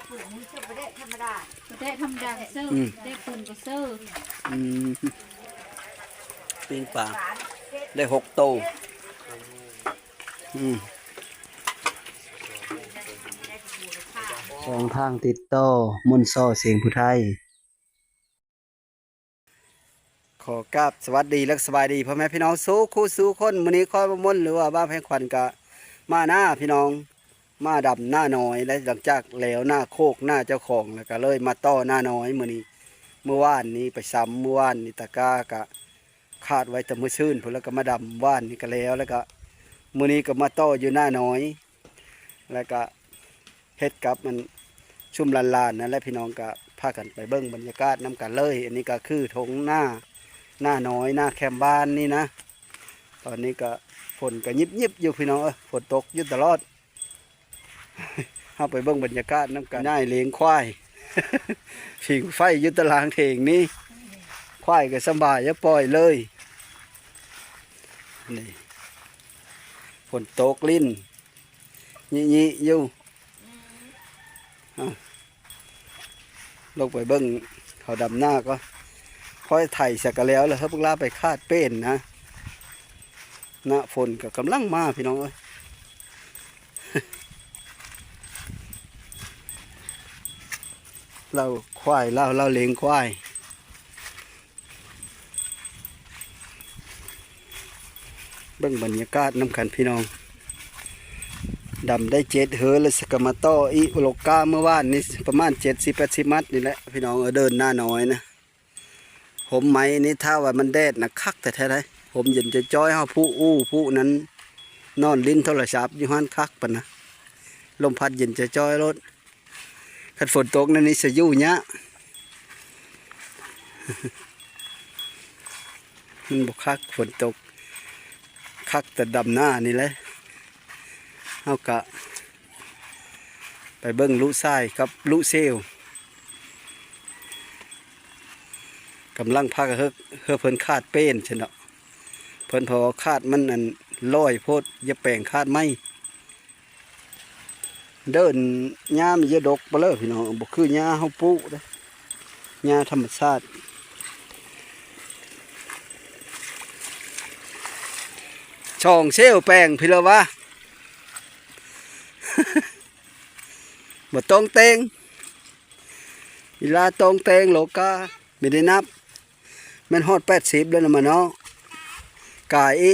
ประเดะธรรมดาก็เซอร์ได้ปืนก็เซอร์ปิ้งปลาได้6 โตสองทางติดต่อมนต์ซ้อเสียงผู้ไทยขอกราบสวัสดีและสบายดีพ่อแม่พี่น้องสู้คู่สู้คนมื้อนี้คอยบ่มนหรือว่าบ้านแพงขวัญกะมาหน้าพี่น้องมาดำหน้าน้อยและหลังจากแล้วหน้าโคกหน้าเจ้าของแล้วก็เลยมาต่อหน้าน้อยมื้อนี้เมื่อวานนี้ไปซ้ำเมื่อวานนี้ตะกากะคาดไว้แต่มื้อซื่นพุ่นแล้วก็มาดำว่านนี่ก็แล้วก็มื้อนี้ก็มาต่ออยู่หน้าน้อยแล้วก็เฮ็ดกับมันชุ่มลานๆนั่นแหละพี่น้องก็พากันไปเบิ่งบรรยากาศนำกันเลยอันนี้ก็คือทงหน้าน้อยหน้าแคมบ้านนี่นะตอนนี้ก็ฝนก็ยิบอยู่พี่น้องฝนตกอยู่ตลอดเอาไปเบิ่งบรรยากาศนำกันได้เลี้ยงควายผิงไฟอยู่ตารางเถงนี้ควายก็สบายจะปล่อยเลยนี่ฝนตกลิ้นยี่อยู่ลงไปเบิ้งเขาดำหน้าก็ค่อยไถ่เสร็จกันแล้วครับพวกเราไปคาดเป็นนะหน้าฝนก็กำลังมาพี่น้องเอ้ยเราควายเราเลี้ยงควายเบิ้งบรรยากาศน้ำกันพี่น้องดำได้7 เฮือแล้วสกมาต่ออีโลกาเมื่อวานนี้ประมาณ70-80 มัดนี่แหละพี่น้องเดินหน้าน้อยนะผมไหมนี่ถ้าว่ามันแดดนะคักแต่แท้เลยผมเย็นจะจ้อยเฮาผู้นั้นนอนลิ้นโทรศัพท์อยู่หันคักปะนะลมพัดเย็นจะจ้อยรถคันฝนตกนั่นนี่จะยู่เนี้ยมันบกคักฝนตกคักแต่ดำหน้านี่แหละเอากะไปเบิ้งลุทรายกับลุเซลกำลังพักเฮือเพิ่นคาดเป็นเช่นเนาะเพิ่นพอคาดมันอันลอยโพดอย่าแปลงคาดไม่เดินหญ้ามีเยอะดกไปเลยพี่น้องบ่คือหญ้าเฮาปลูกเด้หญ้าธรรมชาติช่องเซลแปลงพี่ละวะบ่ตรงเตงเวลาตรงเตงโลกาไม่ได้นับมันฮอด80แล้วนะมันเนาะกายอี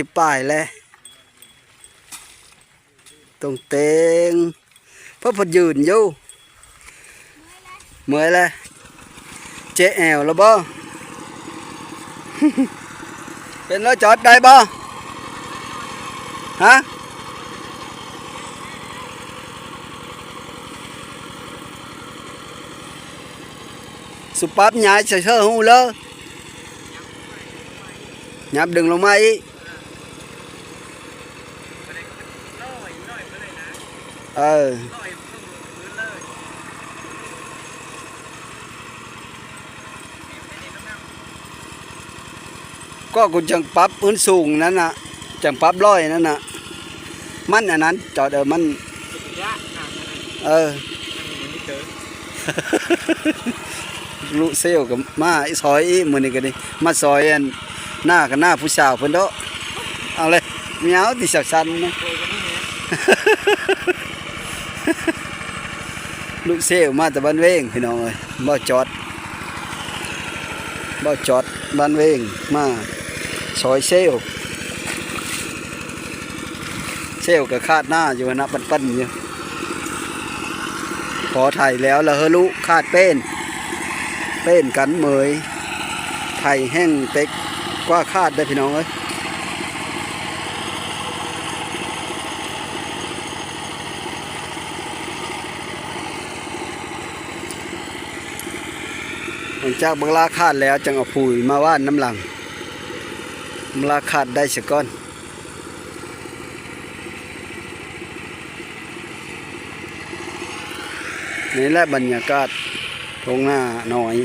80ปลายแล้วตรงเตงเพราะพอยืนอยู่เมื่อยแล้วเจ๊แอวแล้วบ่ เป็นรถจอดได้บ่ฮะสุปับnhảy sờ sơ hú lơ nhập đừng lông maiก็กูจังปั๊บพื้นสูงนั่นน่ะจังปั๊บร้อยนั่นน่ะมันอันนั้นจอดมันลูเซลกับมาซอยอีมือนี่กันดิมาซอยอันหน้ากับหน้าผู้สาวเพิ่นโตเอาเลยเมียวติสักสันนะลูเซลมาแต่บ้านเวงพี่น้องเอ้ยบ่จอดบ้านเวงมาซอยเซลกับคาดหน้าอยู่นะปั้นอยู่ขอถ่ายแล้วเฮลุคาดเป็นกันเมยไผ่แห้งเต็กกว่าคาดได้พี่น้องเอ้ยหลังจากบังลาคาดแล้วจังเอาปุ๋ยมาว่านน้ำหลังบังลาคาดได้สักก้อนนี่แหละบรรยากาศทงหน้าหน่อย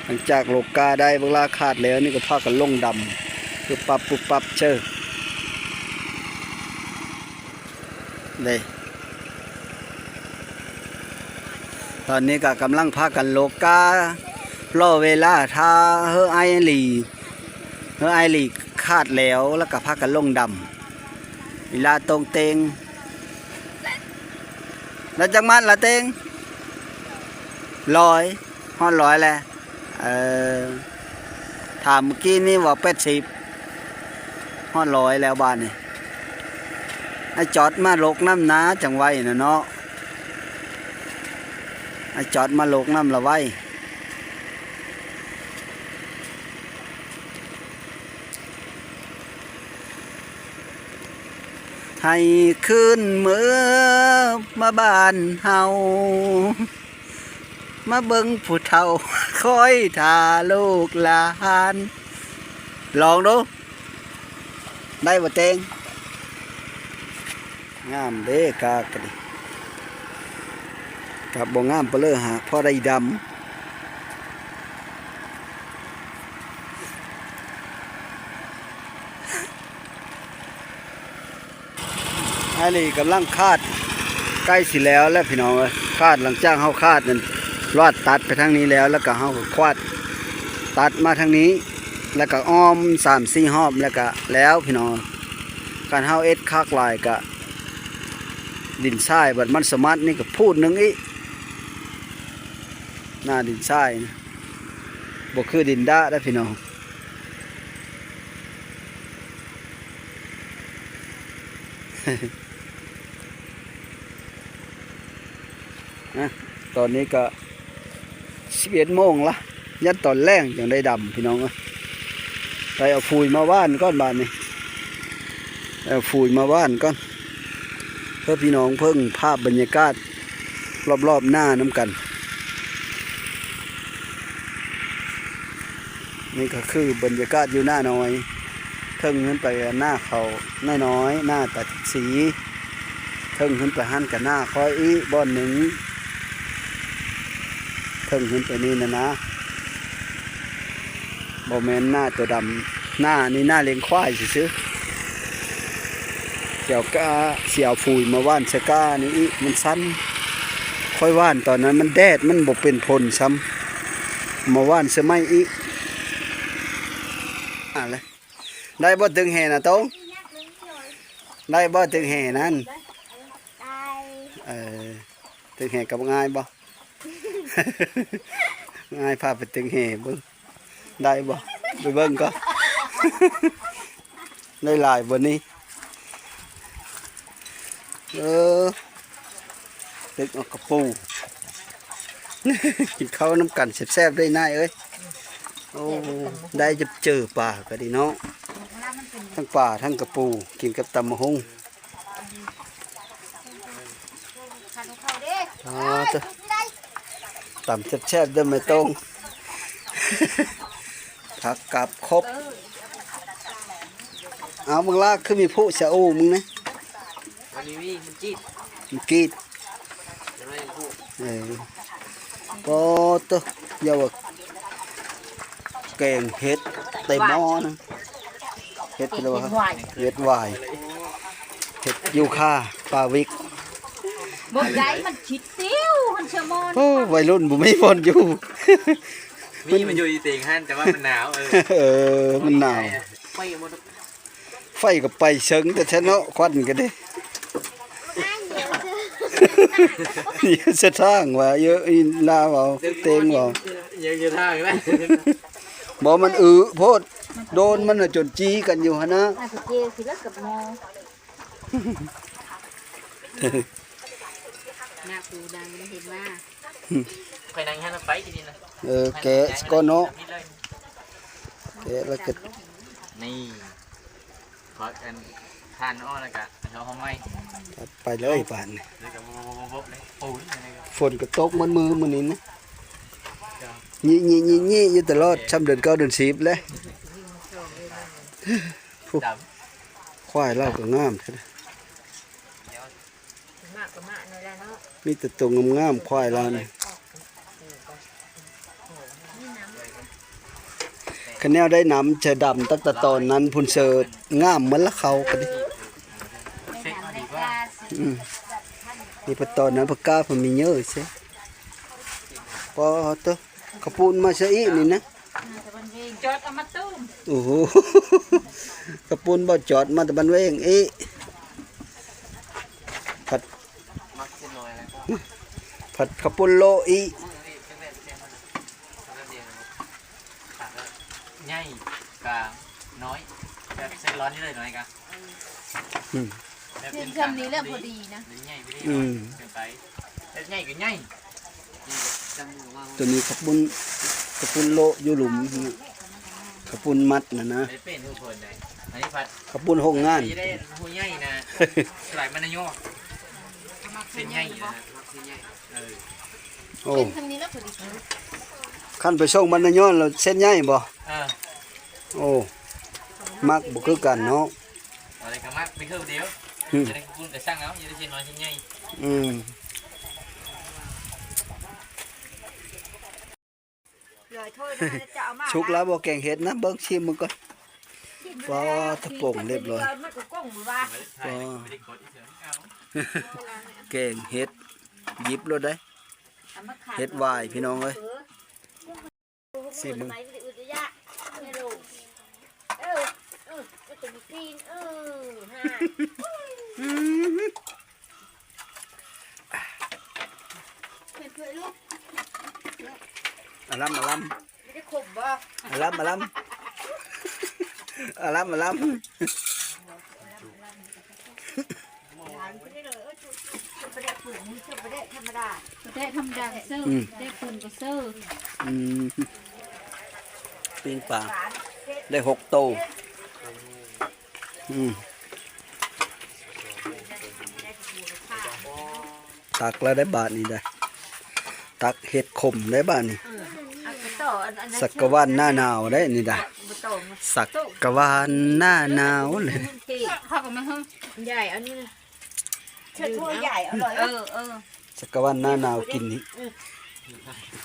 หลังจากโลกาได้เวลาขาดแล้วนี่ก็พากันลงดำคือปุ๊บเชอ เลยตอนนี้ก็กำลังพากันโลการอเวลาถ้าเฮอไอหลีคาดแล้วก็พากันลงดำเวลาตรงเตงแล้วจังมันละเตง100ฮอด100แหละถามเมื่อกี้นี่ว่า80ฮอด100แล้วบ้านนี่ไอ้จอดมาโลกน้ำนาจังไว้น่ะเนาะไอ้จอดมาโลกน้ำละไว้ให้ขึ้นเมื่อมาบ้านเฮามาเบิ่งผู้เฒ่าคอยท่าลูกหลานลองดูได้บ่เตงงามเด้กากะดิกับบ่งามเปเลยหาพอได้ดำอันนี้กำลังคาดใกล้สิแล้วแล้วพี่น้องเอ้ยคาดหลังจากเฮาคาดนั่นรอดตัดไปทางนี้แล้วก็เฮาก็ควาดตัดมาทางนี้แล้วก็อ้อม 3-4 รอบแล้วก็แล้วพี่น้องการเฮาเอ็ดคักหลายก็ดินทรายบัดมันสมัดนี่ก็พูดหนึงอีหน้าดินทรายนะบ่คือดินดะได้พี่น้องนะตอนนี้ก็11 โมงละยันตอนแรงยังได้ดำพี่น้องไปเอาฟูยมาว่านก้อนบานนี่เอาฟูยมาว่านก้อนเพื่อพี่น้องเพิ่งภาพบรรยากาศรอบๆหน้าน้ำกันนี่ก็คือบรรยากาศอยู่หน้าน้อยเพิ่งขึ้นไปหน้าเขาน้อยหน้าตัดสีเพิ่งขึ้นไปหันกับหน้าคอยอีบ่อนหนึ่งเพิ่งขึ้นไปนี่นะบ่แม่นหน้าตัวดำหน้านี่หน้าเลี้ยงควายซื้อเสี่ยวกาเสี่ยวฟูยมาว่านสก้านี่อีมันสั้นค่อยว่านตอนนั้นมันแดดมันบ่เป็นผลซ้ำมาว่านเสมัยอีอะไรได้บ่ถึงแห่น่ะตงได้บ่ถึงแห่นั้นถึงแห่กับง่ายบ่ ง่ายพาไปถึงแห่เบิ่งได้บ่ไปเบิ่งก็ ได้หลายบ่นี้ตึกเอากระปู กินข้าวน้ำกันแซ่บๆได้นายเอ้ยโอ้ได้จะเจอป่าก็ดีเนาะทั้งป่าทั้งกระปูกินกับตำมะฮุ่งตำแซ่บๆเด้อไม่ตรงผักกับครบเอามึงลากคือมีผู้ชะอูมึงนะมันกีดพอตัวเยาวแกงเห็ดเต็มหม้อนะเห็ดอะไรวะเห็ดวายเห็ดยูคาปลาวิกบนได้มันชิดติ้วมันเชื่อมอนโอ้วัยรุ่นบุไม่พนอยู่มีมันอยู่เตียงฮั่นแต่ว่ามันหนาวมันหนาวไฟกับไปเชิงแต่ฉันเนาะควันกันดิเยอะจะทางว่าเยอะอินลาว่าเต็งว่าเยอะทางนะบอกมันโพดโดนมันจนจี้กันอยู่ฮะนะหน้าปูดังไม่เห็นว่าใครนั่งฮั่นไปทีนี้นะแกะก็เนาะแกะแล้วก็นี่ขอกันทานอ้อแล้วก็เขาห้องไม้ไปเลยป่านฝนก็ตกมันมือมันนี่นะนี่อยู่ตลอดช้ำเดือน9 เดือน 10เลยควายเล่าก็งามใช่ไหมมีแต่ตัวงามควายเราเนี่ยคะแนนได้น้ำเชดดำตั้งแต่ตอนนั้นพุ่นเสิร์งามเหมือนละเขากันดิ เซ็กดีกว่า นี่ปะตอนนั้นปากกาผมมีเยอะใช่พอตัวกระปุนมาซะอีนี่นะ จอดเอามาตุ้ม โอ้โห กระปุนบ่จอดมาแต่บันเวงอีผัด มักเส้นน้อยแล้วก็ ผัดกระปุนโลอี ใหญ่กลางน้อยแบบเส้นร้อนนี่เลยน้อยกะ อืม แบบ เส้นคำนี้เริ่มพอดีนะ ใหญ่ไปดิ อืม เกินไปแบบใหญ่ก็ใหญ่ ตัวนี้กระปุนโลอยู่หลุมกระปุนมัดนะนะ ไม่เป็นทุกคนเลยอันนี้พัด กระปุนห้องงาน นี่ได้หูใหญ่นะหลายมันนายอเส้นใหญ่นะเส้นใหญ่โอ้ เส้นคำนี้เริ่มพอดี ขั้นไปส่งบรรณย้อนเราเส้นใหญ่บ่ โอ้มักบ่คือกันเนาะ อะไรก็มักไม่คือเดียวจะได้คุณแต่สร้างแล้วจะได้เส้นน้อยเส้นใหญ่ อืม เลยโทษนะจะเอามา ชุกแล้วบ่แกงเห็ดนะเบิ่งชิมมันก่อนว้าตะโป่งเรียบร้อย มันก็ก้งมือว่า ไม่ได้กดอีกเสียงเอา แกงเห็ดหยิบรถได้เห็ดวายพี่น้องเอ้ยสิมึง อาลัมอาลัม ไม่ได้ขมบ่ อาลัมอาลัมอาลัมอาลัม ประเด็นฝืนมือเชื่อประเด็นธรรมดาประเด็นธรรมดาเซอร์ประเด็นฝืนก็เซอร์ ปิ้งปลาได้6 โตตักแล้วได้บาทนี่ได้ตักเห็ดขมได้บาทนี่สักกะวานหน้าหนาวได้นี่ได้สักกะวานหน้าหนาวเลย ข้าวกับมันใหญ่อันนี้เชิดถ้วยใหญ่อร่อยสักกะวานหน้าหนาวกินนี่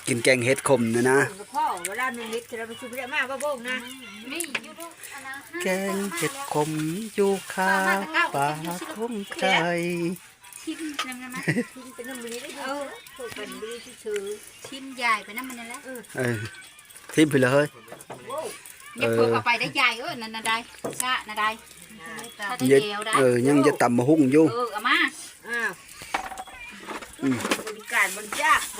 กินแกงเห็ดขมนะนะ พ่อเวลาหนึ่งลิตรเราไปซื้อได้มากก็โบกนะนี่ยูทูบ แกงเห็ดขมอยู่ข้างปากของใคร ชิมน้ำนะชิมเป็นน้ำมันได้ถูกเป็นดีที่ซื้อชิมใหญ่เป็นน้ำมันนั่นแหละทิมไปเลย ยังเปิดเข้าไปได้ใหญ่นั่นได้ซะนั่นได้ยังจะต่ำมาหุ่งอยู่เอามาบริการบริจาคห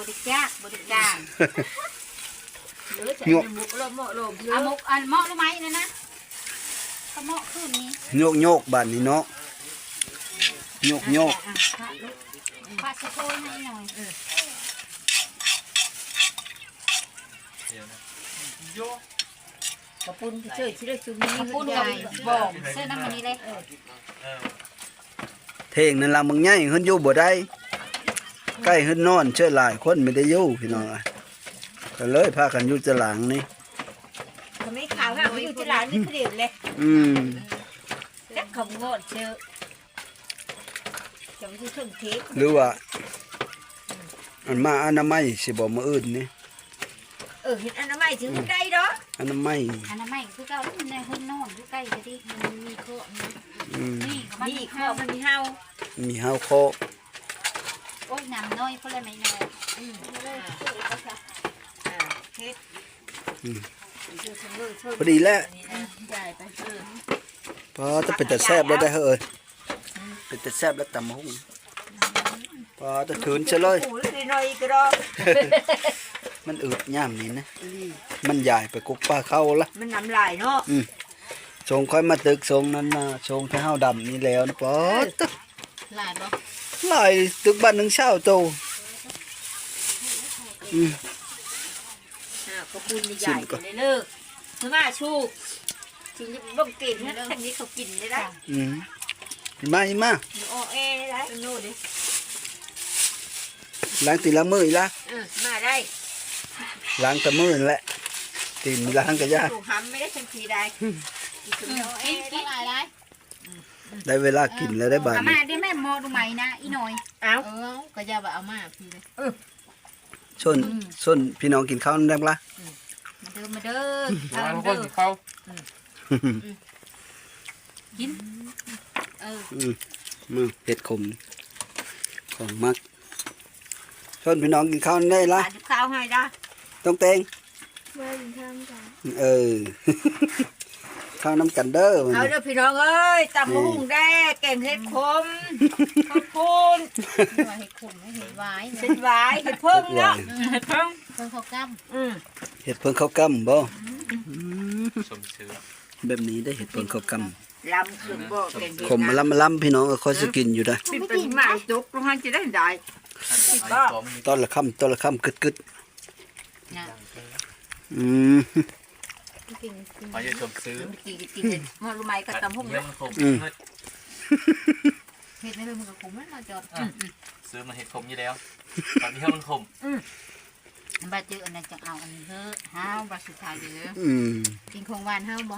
รือจะมุกลมลมเอามุกอันเหมาะรู้ไหมเนี่ยนะเขาเหมาะขึ้นนี้โยกบ้านนี้เนาะโยกพาสโต้ให้หน่อยกระปุนเฉยๆชุดนี้กระปุนกับบอกเส้นน้ำมันนี้เลยเท่งนั่นละมึงง่ายขึ้นอยู่บ่ได้ใกล้ขึ้นนอนเชื่อหลายคนไม่ได้อยู่พี่น้องก็เลยพากันอยู่จะหลังนี่เขาไม่ข่าวค่ะเขาอยู่จะหลังนี่เปลี่ยนเลยแค่ขมงดเชื่อจะไม่ใช่เครื่องเทปหรือว่าอันมาอนามัยสิบ่มาอื่นนี่เห็นอนามัยถึงใกล้เนาะอนามัยคือเก่าแล้วมันในห้องนอนอยู่ใกล้จะดิมันมีโคนี่ข้าวมันมีเฮาโคโอ้ยน้ำน้อยเพราะอะไรไม่น้อยพอดีแล้วพอจะเป็นแต่แซ่บแล้วได้เฮ้ยเป็นแต่แซ่บแล้วตำหุ่งพอจะขืนเฉลยมันอืดย่ำนี่นะมันใหญ่ไปกุ๊กปลาเข้าละมันน้ำลายเนาะชงค่อยมาตึกชงนั้นนะชงที่ห้าวดำนี่แล้วนะปอตลายบ่ลายตึกบ้านหนึ่งเช่าโตขอบคุณใหญ่เลยเลิกมาชูจริงๆบ้องกินนะทางนี้เขากินได้มาโอเอได้โน่ดิล้างตีละมือละมาได้ล้างแต่มือแหละตีนล้างก็ยากถูกห้ำไม่ได้ทันทีได้กินอะไรได้เวลากินแล้วได้บาทมาได้แม่มอดูไหมนะอีหน่อยก็จะแบบเอามาพี่เลยส้นพี่น้องกินข้าวได้ปะมาเด้อคนข้าวกิน มือเห็ดขมของมักชวนพี่น้องกินข้าวได้ละ หาข้าวให้ได้ ต้องเตง มาถึงทางกัน เออ ข้าวน้ำกันเด้อมัน เอาเด้อพี่น้องเอ้ยตำบักหุ่งแด้แกงเห็ดขมข้าวปุ้น ว่าเห็ดขมไม่เห็ดหวาย เห็ดหวายเห็ดเพิ่งเนาะเห็ดเพิ่ง เพิ่งเขาก เห็ดเพิ่งข้าวกำบ่ สมซื้อ แบบนี้ได้เห็ดเพิ่งข้าวก ลำขึ้นบ่แกงเห็ ำ ด ขมมาล้ำพี่น้องก็ค่อยจะกินอยู่ได้ เป็นเป็นหมาจุกลงหันจะได้ได้ ตอนละค่ำกึดอืม ำกิน เขาจะสมซื้อ กินเลยมารู้ไหมก็ตำหุ่ง เยี่ยมคม เห็ดในเรื่องมันก็ขมแล้วเราจอด ซื้อมาเห็ดคมอยู่แล้วตอนนี้มันคม บาดเจออันนั้นจะเอาอันนี้เฮ้อห้าวบาดสุดท้ายเด้อ อืม กินของหวานห้าวบ่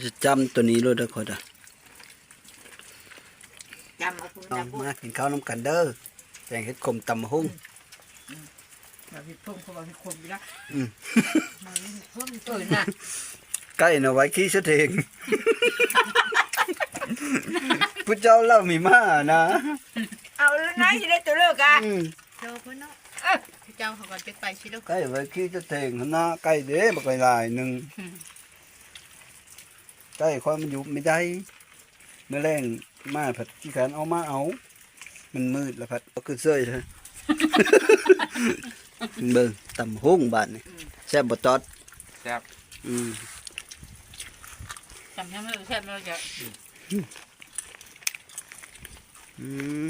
จะจำตัวนี้เลยได้อคนอ่ะ จำเอาคุณ เอา จำ มากินข้าวน้ำกันเด้อแกงเห็ดขมตำหุ่ง แบบเห็ดเพิ่งเขาบอกเห็ดขมไปแล้ว มาเพิ่ม น่ะ ใกล้น่ะไว้ขี้เสยเองผู้เจ้าเล่ามีมานะ เอาแล้วนะจะได้ตัวเลิกอ่ะ อืม เจ้าเพิ่นเนาะเจ้าเขาก็จะไปสิลูก ใกล้ไว้ขี้เสยเองหั่นนะใกล้เด้บักหลายๆหนึงใกล้ความมันอยู่ไม่ได้เมื่อแรงมาผัดที่แขนเอามาเอา มันมืดแล้วผัดก็คือเสื้อใช่ เบิ่งตำหุ่งบาดนี่แซ่บบ่ตอด แซ่บ อืม จำยังไม่รู้แซ่บไม่รู้จะ อืม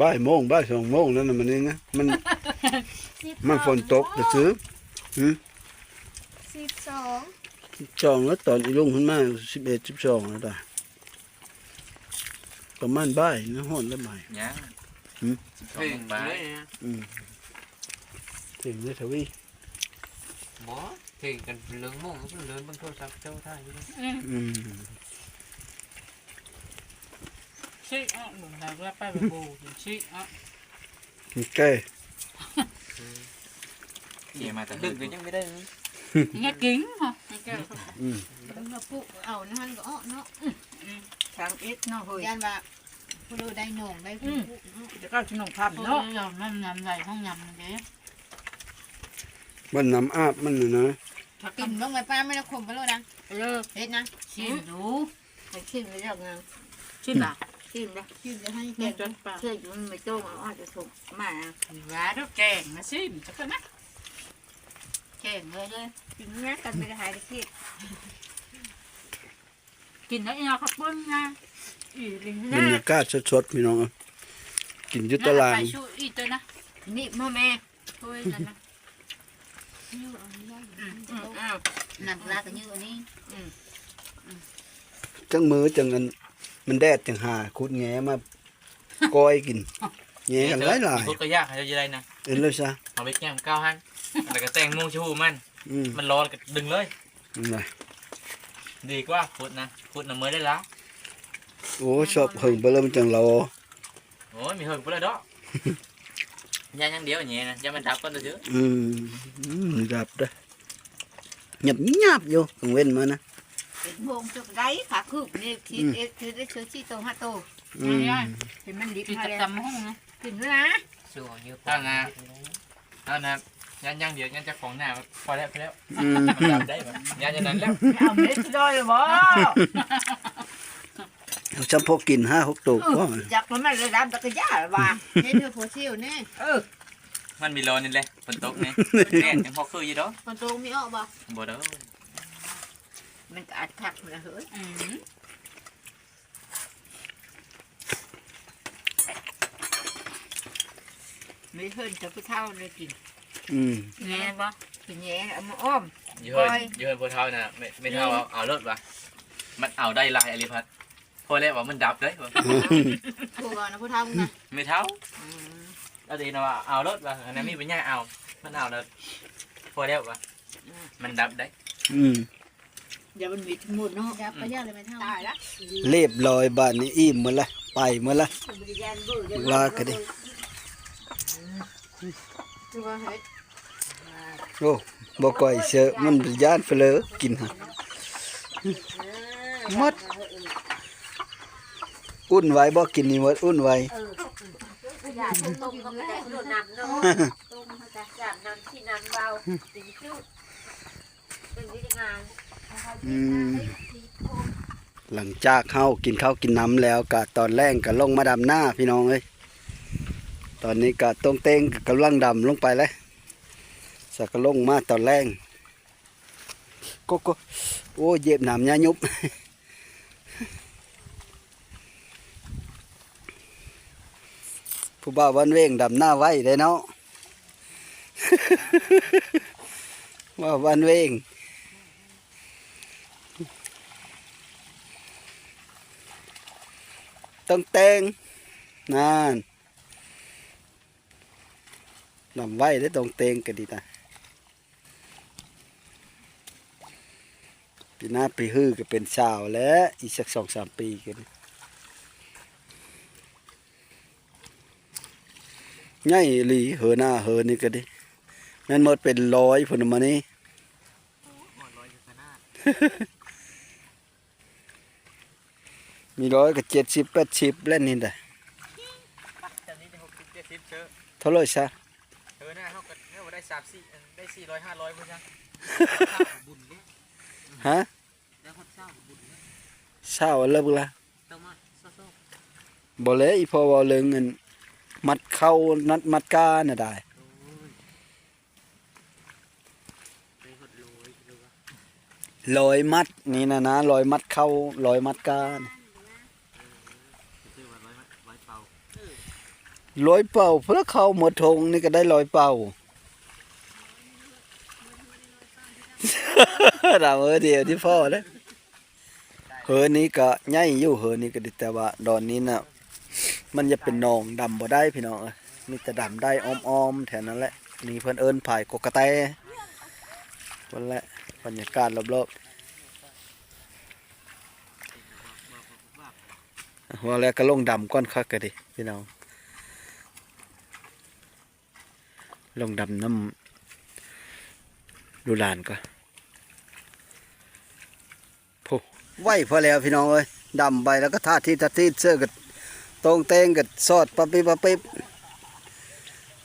บ่ายโมงบ่ายสองโมงนั่นน่ะมันนี่นะมันฝนตกจะซื้อ 12 จองแล้วตอนอีลุงขึ้นมา11 12แล้วได้ประมาณบ่ายนะฮ้อนแล้วบ่าย เนี่ย หืม เพ่งไป อืมถึงเลยทวี บ่เพ่งกันเรื่องม่วงก็เรื่องบางโทรศัพท์เจ้าท่าอยู่ อืม ชิอ่ะหนูหาว่าไปแบบโบชิอ่ะ มันแก่ เกี่ยมาแต่ดึกเลยยังไม่ได้ เงี้ยกิ้งฮะ อืม เราปุ๊เอานั่นก็อ้อเนาะ ทางอิดเนาะเฮ้ย ยันว่าผู้ดูได้หน่งได้ผู้ จะเข้าชนงพับ เนาะ เนาะ มันยำใส่ห้องยำเด้ มันน้ำอาบมันน่ะนะ กินบ้างไหมป้าไม่ได้ข่มไปแล้วดัง เลิก เฮ็ดนะชิมดู ให้ขึ้นไปแล้วไง ชิมอ่ะ ขึ้นแล้ว ชิมจะให้แก แม่ ง จนปากเชื่ออยู่มันไม่โต้มาอ้อจะส่งมา ว้าดูแกงนะชิมจะกันนะแกงเลย กินนะกันไม่ได้หายได้คิด กินแล้วอีน้องขับปุ้นนะอีลิง บรรยากาศสดๆพี่น้องเอ้ยกินอยู่ตลาด ไปชูอีตัวนะ นี่พ่อแม่ ช่วยนั่นนะ อ้าว นั่นลากันยืดอันนี้ จังมือจังอันมันแดดจังหาคุดแงมาก้อยกินแงกันหลาย พูดก็ยากให้เราจะได้นะ ๆเอ็นเลยซะ เอาไปแก้มก้าวหันแล้วก็แต่งมุงชูมัน อืม มันร้อนก็ดึงเลย นั่น ดีกว่าพูดนะพูดน้ำมือได้ละ โอ้ชอบหึงไปเลยมันจังเรา โอ้ยมีเหิงไปเลยดอกย่างอย่างเดียวอย่างเงี้ยนะย่ามันดับก่อนตัวเยอะ อืมดับเด้อหยับหยับอยู่กังเว้นมานะ เป็นวงจุกได้ขาคืบนี่คิดเอ็ดคือได้เชื้อชีโตห้าโต อืม เป็นมันดิบ กิน มา กับ แล้ว ตำห้องนะ กินแล้วนะ ถ้านะถ้านะย่างอย่างเดียวย่างจะของหน้าพอแล้วพอแล้ว อืม ดับได้แบบย่างอย่างนั้นแล้ว เอาเม็ดด้อยบ่ เอาจำพกกิน5-6ตัวก็ จากมันไม่เลยดำตะกะยาว่า เฮ็ดเพื่อผัวชิวแน่ มันมีร้อนนี่แหละฝนตกนี่แดดยังพอคืออยู่ดอก คนโตมีออกบ่ บ่เด้อ มันก็อัดคักมันเฮ้ย ไม่เพิ่นจะไปเท่าเลยกิน อืม แง่บ่กินแง่เอามาอ้อม ยืนยืนบนเท้าน่ะไม่เท่าเอารถว่ะมันเอาได้ลายอริพัทพอแล้วว่ามันดับเลย ผัวนะผู้ทำนะ ไม่เท่าแล้วตีนะว่าเอารถว่ะอันนั้นมีปัญญาเอามันเอาแล้วพอแล้วว่ะมันดับได้ อืม อย่ามันมีทั้งหมดเนาะ ยับก็ยากเลยไม่เท่า ตายละ เรียบร้อยบ้านนี้อิ่มหมดละไปหมดละ บริยานบื้อ ลาก็ดิ ตัวเฮ็ด โอ้บ่ก่อยเสือมันย่านเฟลอกินฮะ หมดอุ่นไว้บ่กินนี่หมดอุ่นไว้ อย่าต้มก็ไม่ได้โดนน้ำเนาะต้มเขาจะจับน้ำที่น้ำเบาสีจุดเป็นวิธีงาน หลังจากเฮากินข้าวกินน้ำแล้วก็ตอนแรกก็ลงมาดำหน้าพี่น้องเอ้ยตอนนี้ก็ต้งเต้งก็กำลังดำลงไปแล้วสักก็ลงมาตอนแรกก็โอ้เย็บหนามยายุบผู้บ่าววันเวงดำหน้าไว้ได้เนาะ ว่าวันเวงต้องเต้งนั่นดำไว้ได้ต้องเต้งก็ดีนะปีหน้าปีฮื้อก็เป็นสาวแล้วอีกสัก2-3 ปีกันง่ายหลีเหอหน้าเหอนี่ก็ดีแม่นหมดเป็น100พุ่นมานี่ มี100ก็70-80แล้วนี่แหละ จากนี้จะ60-70เชื่อ เท่าไหร่ซะ หน้าเขาก็เนี่ยว่าได้3-4ได้400-500พุ่นจัง ฮะ แล้วคนเศร้าบุญ เช้าแล้วบุละ ต้องมาโซ่ บ่เลยอีพอบ่เลิงเงินมัดเข้านัดมัดกาน่ะได้ ไปหดโรยหรือว่า 100 มัดนี่นะ100 มัดเข้า100 มัดกาน่ะ คือว่าร้อยเป่า 100 เป่าเพื่อเข้าหมดทงนี่ก็ได้100 เป่า เราเดียวที่พ่อเลยเฮือนี้ก็ใหญ่อยู่เฮือนี้ก็ดีแต่ว่าดอนนี้น่ะมันจะเป็นหนองดำบ่ได้พี่น้องมีแต่ดำได้อ้อมๆแถวนั้นแหละนี่เพิ่นเอิ้นผายกกกะแตนั่นแหละบรรยากาศรอบๆว่าแล้วก็ลงดำก้อนคักก็ดิพี่น้องลงดำน้ำดูลานก็ไหวพอแล้วพี่น้องเอ้ยดำไปแล้วก็ท่าที่เสื้อกับตรงเตงกับซอดปะปิ๊บ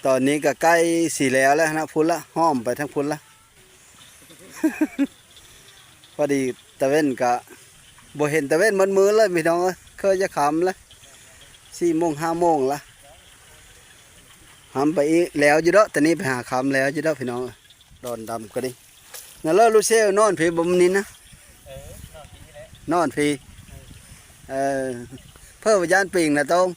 ตอนนี้ก็ใกล้สีแล้วนะพุ่นละห้อมไปทั้งพุ่นละ พอดีตะเว้นกะบ่เห็นตะเว้นมันมือเลยพี่น้องเอ้ยเคยจะขำละ4-5 โมงละหำไปอีกแล้วอยู่เด้อแต่นี้ไปหาขำแล้วอยู่เด้อพี่น้องดอนดำก็ดีนั่นแล้วลูเซลนอนพี่บ่มนินนะนอนพี่เพิ่มยานปิงนะตรง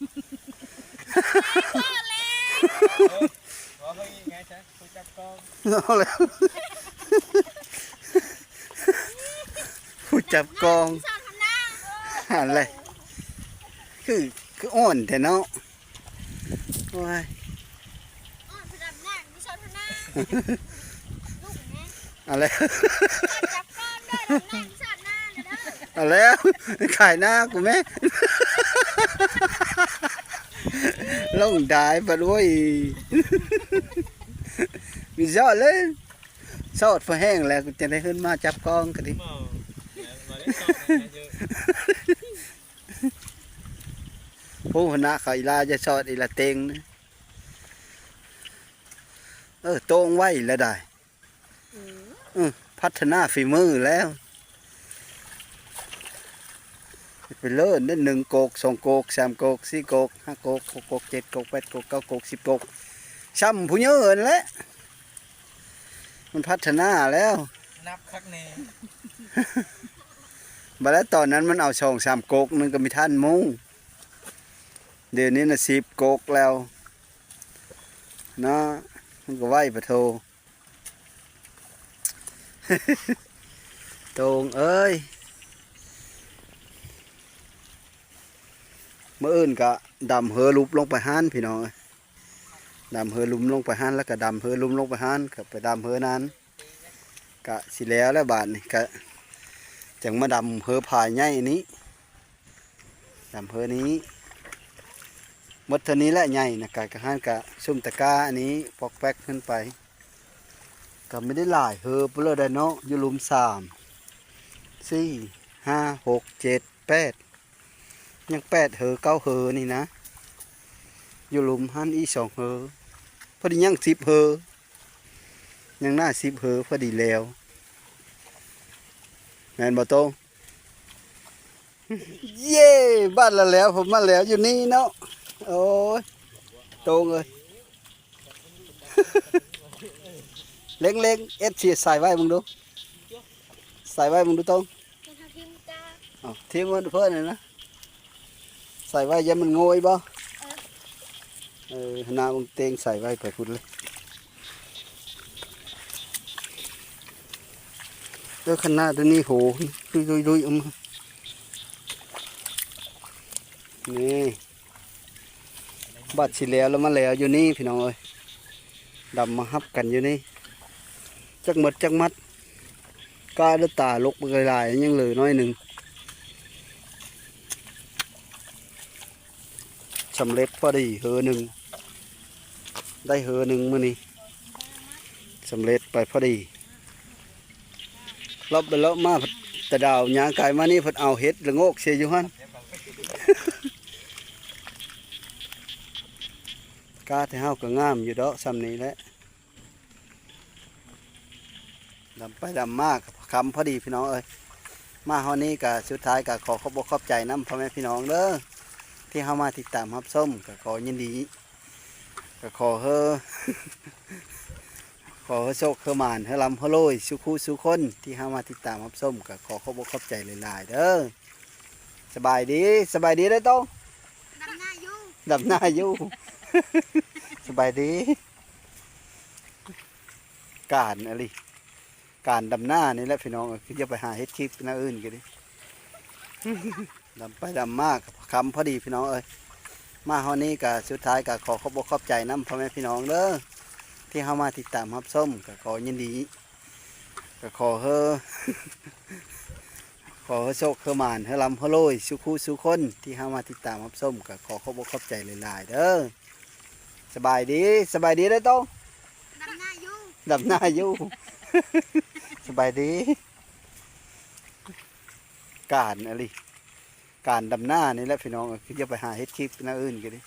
เอาแล้วผู้จับกองอะไรคืออ่อนแต่เนาะโอ้ยอะไรเอาแล้วขายหน้ากูแม่ ลงได้ปะด้วยมียอดเลยสอดพอแห้งแล้วจะได้ขึ้นมาจับกองกันดิผู้หัวหน้าเขาอีลาจะสอดอีละเต็งนะโต้งไว้แล้วได้พัฒนาฝีมือแล้วไปเลิศได้1 กก 2 กก 3 กก 4 กก 5 กก 6 กก 7 กก 8 กก 9 กก 10 กกช้ำผู้เยอะแล้วมันพัฒนาแล้วนับคักนี่ บัดแล้วตอนนั้นมันเอา2-3 กกนึงก็มีท่านมุงเดี๋ยวนี้น่ะ10 กกแล้วนะมันก็ไหวปะโท ตรงเอ้ยเมื่ออื่นก็ดำเฮอลุบลงไปห้านพี่น้องดำเฮอลุมลงไปห้านแล้วก็ดำเฮอลุมลงไปห้านก็ไปดำเฮอนั้นก็สิแล้วบาทนี่ก็จังมาดำเฮอผายใหญ่นี้ดำเฮอนี้หมดเท่านี้แหละใหญ่นะกะห้านกะซุ่มตะกาอันนี้ปอกแป๊กขึ้นไปก็ไม่ได้หลายเฮอเปลือยได้เนาะอยู่ลุม3 4 5 6 7 8ยัง8เหอ9เหอนี่นะอยู่หลุมหันอี2เหอพอดียัง10เหอยังหน้า10เหอพอดีแล้วแม่นบ่โตเย้บ้านละแล้วผมมาแล้วอยู่นี่เนาะโอ้ยโตงเลย เล็งเล็งเอ็ดเสียใส่ไว้มึงดูใส่ไว้มึงดูตรงอ๋อทีมมันเพื่อนเลยนะใส่ไว้ยังมันโงยบ่หน้ามึงเตงใส่ไว้ไปพุ่นเลยเจ้าขนาดตัวนี้โหดุยมานี่บัดสิแล้วมาแล้วอยู่นี่พี่น้องเอ้ยดำมาฮับกันอยู่นี่จักมัดกาด้วยตาลกไปลายยังเหลือน้อยหนึ่งสำเร็จพอดีเหอหนึ่งได้เหอหนึ่งมื้อนี้สำเร็จไปพอดีรอบไปแล้วมาแต่ดาวหยางกายมานี่พอเอาเห็ดละโงกเสียอยู่ฮั่น กาที่เฮาก็งามอยู่ดอกซ้ำนี้แหละดำไปดำมากคำพอดีพี่น้องเอ้ยมาเฮานี้ก็สุดท้ายก็ขอขอบใจน้ำพ่อแม่พี่น้องเด้อที่เฮามาติดตามรับชมก็ขอยินดีก็ขอเฮอ ขอโชคเฮอหมานเฮอลำเฮอโรยสุขุสุคนที่เฮามาติดตามรับชมก็ขอขอบใจหลายๆเด้อสบายดีได้โตดำหน้าอยู่ สบายดีการอะไรการดำหน้านี่แหละพี่น้องคือจะไปหาเฮ็ดคลิปหน้าอื่นกันดิ ดำไปดำมากคำพอดีพี่น้องเอ้ยมาเฮานี้ก็สุดท้ายก็ขอขอบใจน้ำพ่อแม่พี่น้องเด้อที่เฮามาติดตามรับชมก็ขอยินดีก็ขอเฮอ ขอโชคเฮอหมานเฮอลำเฮอโรยสุขุสุคนที่เฮามาติดตามรับชมก็ขอขอบใจหลายๆเด้อสบายดีได้โตดำหน้าอยู่ สบายดีการอะไรการดำหน้านี่แหละพี่น้องคือจะไปหาเฮ็ดคลิปหน้าอื่นกันดิ